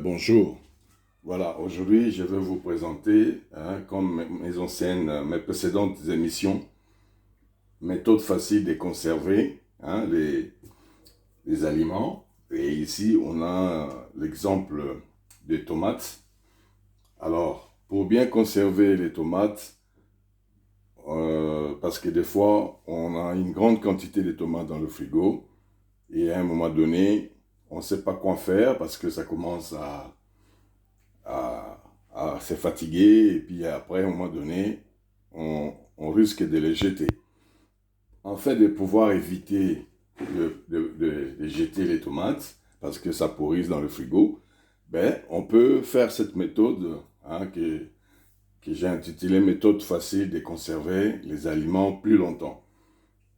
Bonjour. Voilà, aujourd'hui je vais vous présenter, comme mes précédentes émissions, méthode facile de conserver les aliments. Et ici on a l'exemple des tomates. Alors, pour bien conserver les tomates, parce que des fois on a une grande quantité de tomates dans le frigo et à un moment donné on ne sait pas quoi faire parce que ça commence à, à se fatiguer et puis après, à un moment donné, on risque de les jeter. En fait, de pouvoir éviter de jeter les tomates parce que ça pourrit dans le frigo, ben, on peut faire cette méthode que j'ai intitulée méthode facile de conserver les aliments plus longtemps.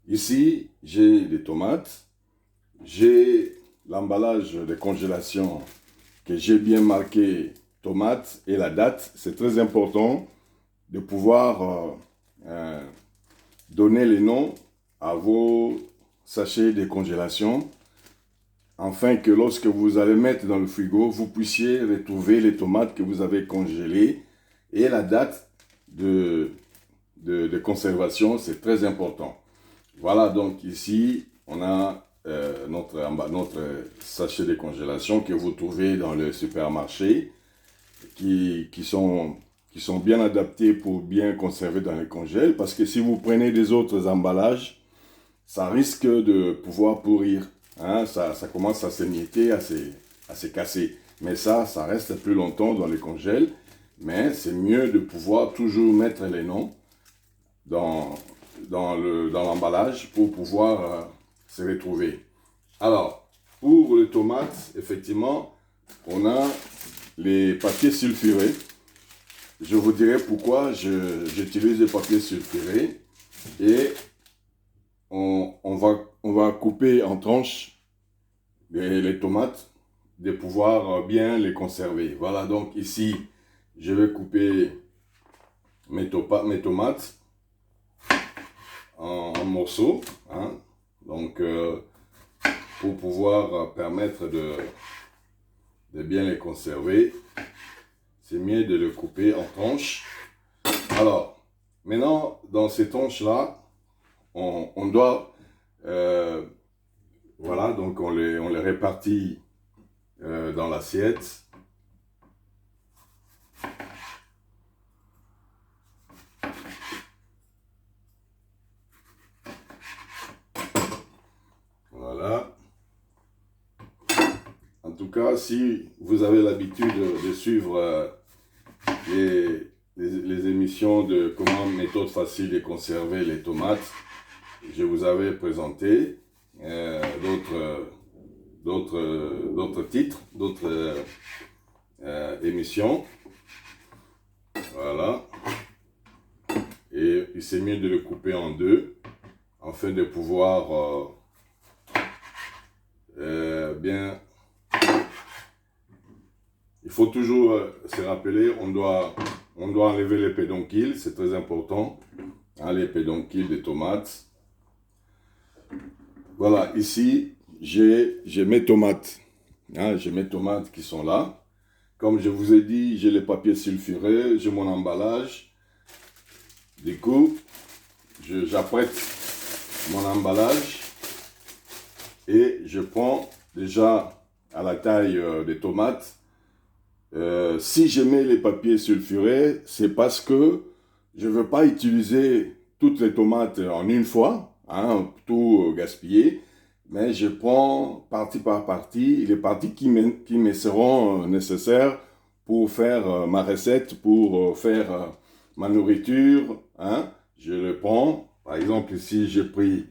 Ici, j'ai des tomates, j'ai l'emballage de congélation que j'ai bien marqué tomate et la date. C'est très important de pouvoir donner les noms à vos sachets de congélation afin que lorsque vous allez mettre dans le frigo, vous puissiez retrouver les tomates que vous avez congélées et la date de conservation, c'est très important. Voilà, donc ici, on a notre sachet de congélation que vous trouvez dans le supermarché qui sont bien adaptés pour bien conserver dans les congèles. Parce que si vous prenez des autres emballages, ça risque de pouvoir pourrir. Ça commence à s'émietter, à se casser. Mais ça reste plus longtemps dans les congèles. Mais c'est mieux de pouvoir toujours mettre les noms dans l'emballage pour pouvoir se retrouver. Alors, pour les tomates, effectivement, on a les papiers sulfurés. Je vous dirai pourquoi j'utilise les papiers sulfurés. Et on va couper en tranches les tomates, de pouvoir bien les conserver. Voilà, donc ici, je vais couper mes tomates en morceaux. Donc, pour pouvoir permettre de bien les conserver, c'est mieux de le couper en tranches. Alors, maintenant, dans ces tranches-là, on doit, voilà, donc on les répartit dans l'assiette. Voilà. En tout cas, si vous avez l'habitude de suivre les émissions de comment méthode facile de conserver les tomates, je vous avais présenté d'autres titres, d'autres émissions. Voilà. Et c'est mieux de le couper en deux afin de pouvoir bien. Il faut toujours se rappeler, on doit enlever les pédoncules, c'est très important. Les pédoncules des tomates. Voilà, ici, j'ai mes tomates. J'ai mes tomates qui sont là. Comme je vous ai dit, j'ai les papiers sulfurés, j'ai mon emballage. Du coup, j'apprête mon emballage et je prends déjà à la taille des tomates. Si je mets les papiers sulfurés, c'est parce que je ne veux pas utiliser toutes les tomates en une fois, tout gaspiller, mais je prends partie par partie les parties qui me seront nécessaires pour faire ma recette, pour faire ma nourriture. Je le prends, par exemple ici j'ai pris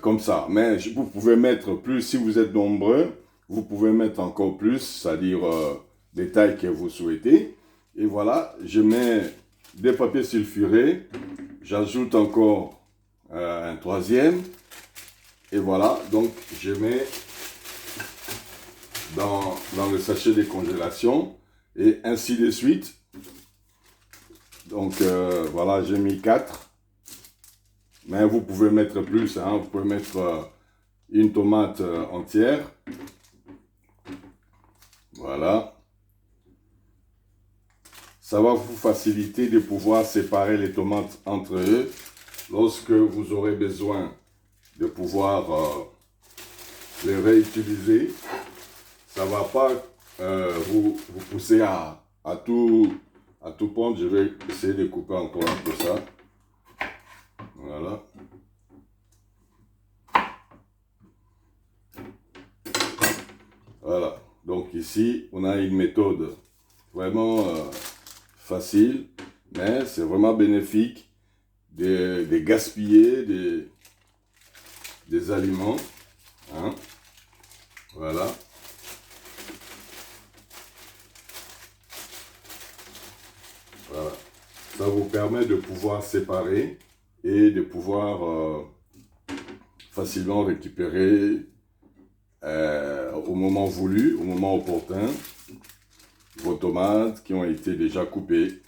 comme ça, mais vous pouvez mettre plus, si vous êtes nombreux, vous pouvez mettre encore plus, c'est-à-dire des tailles que vous souhaitez. Et voilà, je mets des papiers sulfurés, j'ajoute encore un troisième, et voilà, donc je mets dans le sachet de congélation, et ainsi de suite. Donc voilà, j'ai mis 4, mais vous pouvez mettre plus, vous pouvez mettre une tomate entière. Voilà. Ça va vous faciliter de pouvoir séparer les tomates entre eux lorsque vous aurez besoin de pouvoir les réutiliser. Ça ne va pas vous pousser à tout prendre. Je vais essayer de couper encore un peu ça. Voilà. Voilà. Donc ici, on a une méthode vraiment facile, mais c'est vraiment bénéfique de gaspiller des aliments. Hein. Voilà. Voilà. Ça vous permet de pouvoir séparer et de pouvoir facilement récupérer au moment voulu, au moment opportun, vos tomates qui ont été déjà coupées.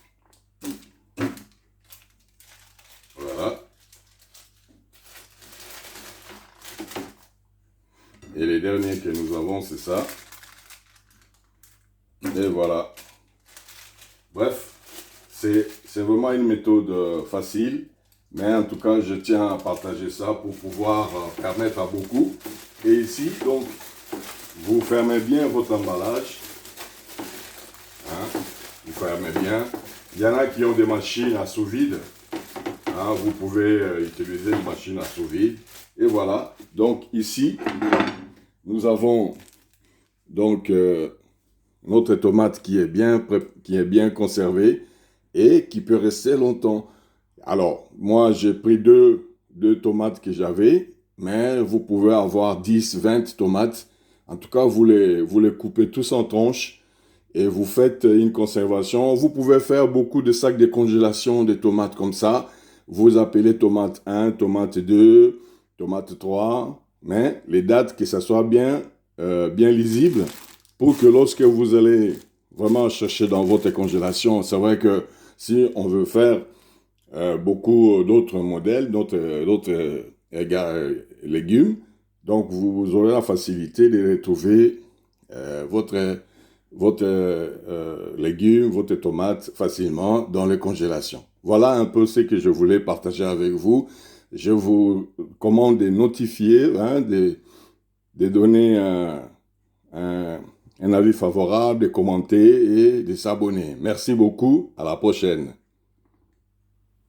Voilà. Et les derniers que nous avons, c'est ça. Et voilà. Bref, c'est vraiment une méthode facile. Mais en tout cas, je tiens à partager ça pour pouvoir permettre à beaucoup. Et ici, donc, vous fermez bien votre emballage. Hein, vous fermez bien. Il y en a qui ont des machines à sous vide. Hein, vous pouvez utiliser une machine à sous vide. Et voilà. Donc ici, nous avons donc notre tomate qui est bien conservée et qui peut rester longtemps. Alors, moi, j'ai pris deux tomates que j'avais, mais vous pouvez avoir 10, 20 tomates. En tout cas, vous les coupez tous en tranches et vous faites une conservation. Vous pouvez faire beaucoup de sacs de congélation de tomates comme ça. Vous appelez tomate 1, tomate 2, tomate 3, mais les dates, que ça soit bien lisible pour que lorsque vous allez vraiment chercher dans votre congélation, c'est vrai que si on veut faire beaucoup d'autres modèles, d'autres légumes. Donc, vous aurez la facilité de retrouver votre légume, votre tomate facilement dans les congélations. Voilà un peu ce que je voulais partager avec vous. Je vous commande de notifier, hein, de donner un avis favorable, de commenter et de s'abonner. Merci beaucoup. À la prochaine.